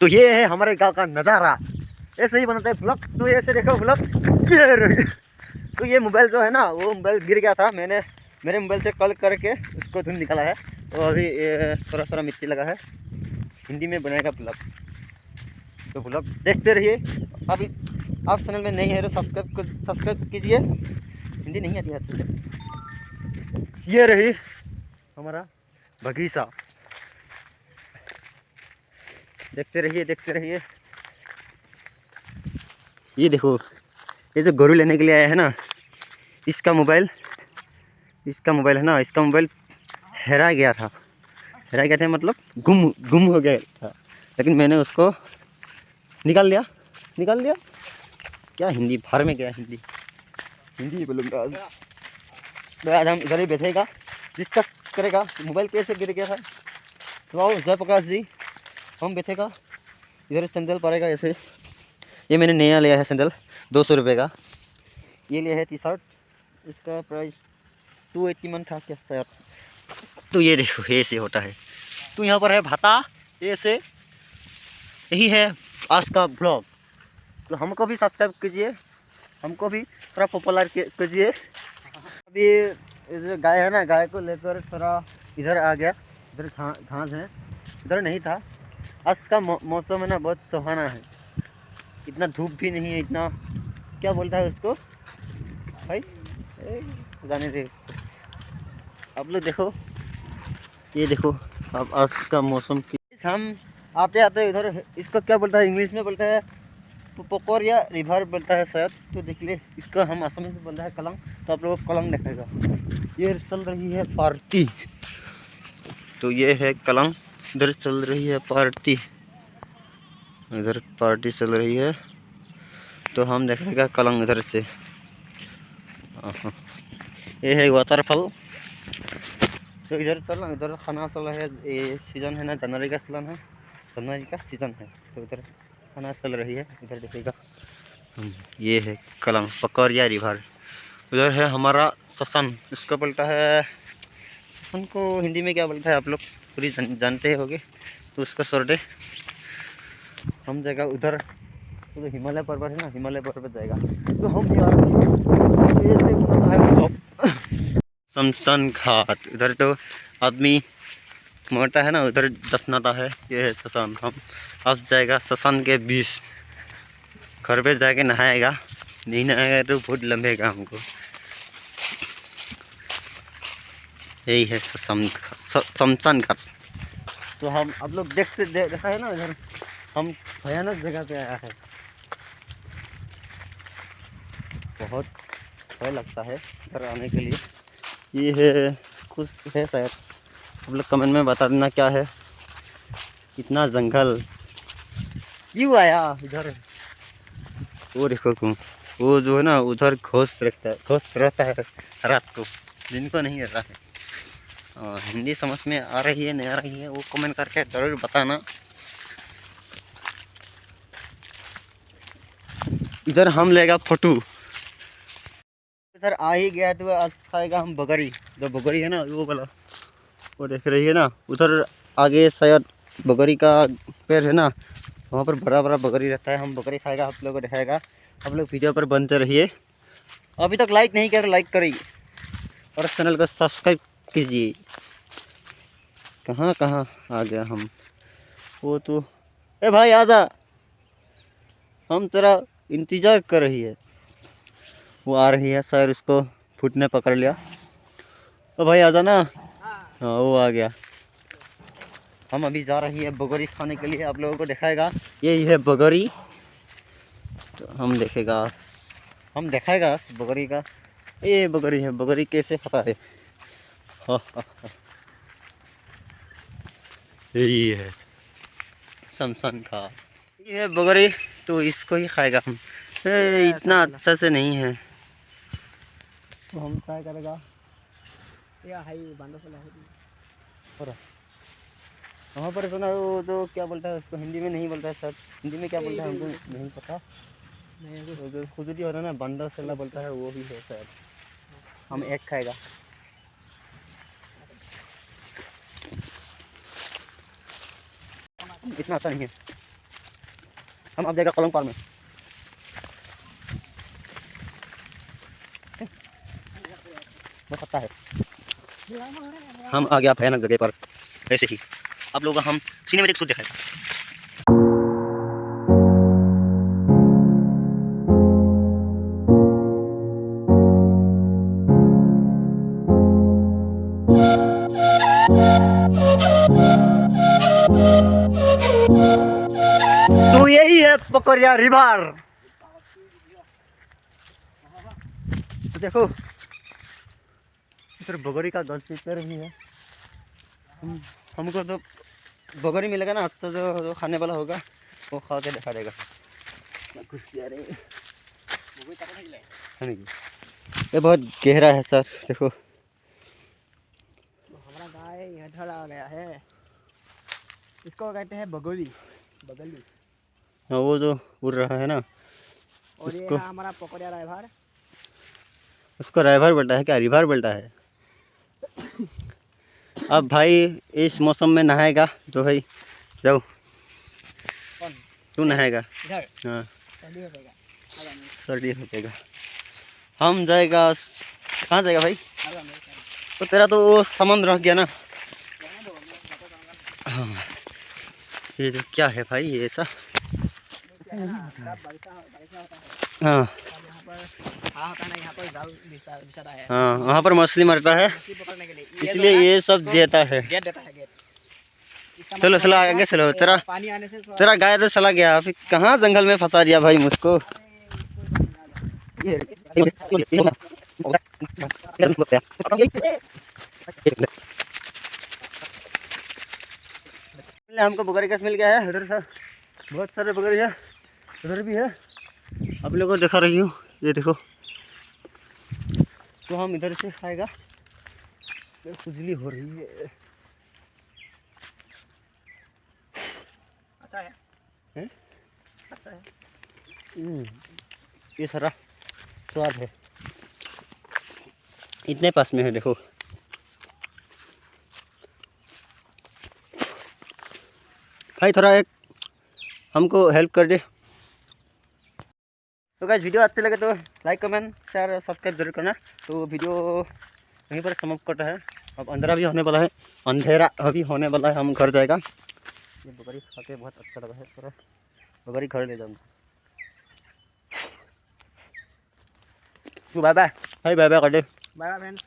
तो ये है हमारे गांव का नज़ारा। ऐसे ही बनता है ब्लॉग। तो ऐसे देखो ब्लॉग। तो ये मोबाइल जो है ना, वो मोबाइल गिर गया था, मैंने मेरे मोबाइल से कॉल करके उसको धुन निकाला है। तो अभी थोड़ा थोड़ा मिट्टी लगा है। हिंदी में बनाएगा ब्लॉग, तो ब्लॉग देखते रहिए। अभी आप चैनल में नहीं है तो सब्सक्राइब कीजिए। हिंदी नहीं आती है अच्छे से। ये रही हमारा बगीचा, देखते रहिए देखते रहिए। ये देखो, ये जो गोरू लेने के लिए आया है ना, इसका मोबाइल है ना, इसका मोबाइल हेरा गया था मतलब गुम हो गया था। लेकिन मैंने उसको निकाल लिया। क्या हिंदी भर में गया, हिंदी बोलूँगा आज। तो आज हम इधर ही बैठेगा, डिस्कस करेगा मोबाइल कैसे गिर गया था। तो आओ जयप्रकाश जी, हम बैठेगा इधर। सैंडल पड़ेगा ऐसे। ये मैंने नया लिया है सैंडल, 200 रुपये का। ये लिया है टी शर्ट, इसका प्राइस 281 था क्या शायद। तो ये देखो ऐसे होता है। तो यहाँ पर है भाता, ऐसे यही है आज का ब्लॉग। तो हमको भी सब्सक्राइब कीजिए, हमको भी थोड़ा पॉपुलर कीजिए। अभी जो गाय है ना, गाय को लेकर थोड़ा इधर आ गया। इधर घास है, इधर नहीं था। आज का मौसम है ना बहुत सुहाना है, इतना धूप भी नहीं है, इतना क्या बोलता है उसको भाई, जाने दे। आप लोग देखो, ये देखो अब आज का मौसम। हम आते आते इधर, इसको क्या बोलता है इंग्लिश में बोलता है पोकोर या रिवर बोलता है शायद। तो देख ले, इसका हम असम में बोलता है कलंग। तो आप लोगों को कलंग दिखेगा। ये चल रही है पार्टी, तो ये है कलंग। इधर चल रही है पार्टी, इधर पार्टी चल रही है। तो हम देखेगा कलंग इधर से। ये है वाटरफॉल। तो इधर चलना, इधर खाना चल रहा है। ये सीजन है ना, जनवरी का सीजन है, तो इधर खाना चल रही है। इधर देखिएगा, ये है कलंग पकौरिया रिवर। उधर है हमारा ससन, इसको बोलता है, ससन को हिंदी में क्या बोलता है आप लोग पूरी जानते होगे। तो उसका सोरडे हम जाएगा उधर। तो हिमालय पर्वत है ना, हिमालय पर्वत जाएगा। तो हम शमशान घाट। इधर तो आदमी मरता है ना, उधर दफनाता है। ये है शमशान। हम अब जाएगा शमशान के बीच, घर पे जाके नहाएगा। नहीं नहाएगा तो बहुत लंबेगा हमको। यही है शमशान घाट। तो हम आप लोग देखा है ना, इधर हम भयानक जगह पे आया है। बहुत भय लगता है इधर आने के लिए। ये है कुछ है शायद, आप लोग कमेंट में बता देना क्या है। इतना जंगल क्यों आया इधर। वो देखो तुम, वो जो है ना उधर घोष रहता है रात को, दिन को नहीं रहता है। हिंदी समझ में आ रही है नहीं आ रही है, वो कमेंट करके ज़रूर बताना। इधर हम लेगा फोटो। इधर आ ही गया तो आज खाएगा हम बगरी। जो बगरी है ना वो वाला, वो देख रही है ना, उधर आगे शायद बगरी का पेड़ है ना, वहाँ पर बड़ा बड़ा बकरी रहता है। हम बकरी खाएगा, आप लोगों को दिखाएगा। आप लोग वीडियो पर बनते रहिए। अभी तक लाइक नहीं कर, लाइक करिए और चैनल को सब्सक्राइब कीजिए। कहाँ कहाँ आ गया हम। वो तो ए भाई आजा, हम तेरा इंतज़ार कर रही है। वो आ रही है शायद, उसको फुट ने पकड़ लिया। ओ भाई आजा ना। हाँ वो आ गया। हम अभी जा रही है बगोरी खाने के लिए, आप लोगों को दिखाएगा। यही है बगोरी। तो हम दिखाएगा बगोरी का। ये बगोरी है, बगोरी कैसे खाता है। यही है शमशान का, ये है बगोरी। तो इसको ही खाएगा हम। इतना अच्छा से नहीं है, तो हम ट्राई करेगा। वहाँ पर सुना वो तो क्या बोलता है उसको, हिंदी में नहीं बोलता है सर। हिंदी में क्या बोलता है हमको नहीं पता। जो खुजली हो रहा है ना, बंडा सेला बोलता है, वो ही है शायद। हम एक खाएगा। इतना अच्छा नहीं है। हम अब जाएगा कलंग पार में। वो पता है हम आ गया भयानक जगह पर। ऐसे ही आप लोगों का हम सिनेमैटिक शूट दिखाएगा। तो यही है पकड़िया रिवर। तो देखो इधर बगरी का गल पेड़ भी है। हमको तो बगरी मिलेगा ना तो जो खाने वाला होगा वो खा के दिखा देगा। ये बहुत गहरा है सर। देखो हमारा गाय यहाँ खड़ा आ गया है। इसको कहते हैं बगोली, बगली। हाँ वो जो उड़ रहा है ना और ये उसको है हमारा पकड़िया ड्राइवर। उसको राइवर बोलता है क्या रिवर बोलता है। अब भाई इस मौसम में नहाएगा तो भाई जाओ तू नहाएगा। इधर हाँ सर्दी हो जाएगा। सर्दी हो जाएगा। हम जाएगा कहाँ जाएगा भाई। तो तेरा तो वो सामान रह गया ना। हाँ ये जो क्या है भाई ये ऐसा। हाँ हाँ वहाँ पर मछली मरता है इसलिए ये सब देता है। चलो चलो आगे चलो। तेरा गाय तो चला गया फिर कहाँ जंगल में फंसा दिया भाई मुझको। हमको बकरी कस मिल गया है। उधर से बहुत सारे बकरी है उधर भी है। आप लोगों को दिखा रही हूँ ये देखो। तो हम इधर से खाएगा। खुजली हो रही है। अच्छा है, हैं? अच्छा है। ये सारा स्वाद है इतने पास में है। देखो भाई थोड़ा एक हमको हेल्प कर दे। तो गाइस वीडियो अच्छे लगे तो लाइक कमेंट शेयर सब्सक्राइब जरूर करना। तो वीडियो यहीं पर समाप्त करता है। अब अंधेरा भी होने वाला है, अंधेरा अभी होने वाला है। हम घर जाएगा। ये बकरी खा के बहुत अच्छा लगा है। थोड़ा बकरी घर ले जाऊँगा। Bye bye. बाय बाय कर दे। Bye friends.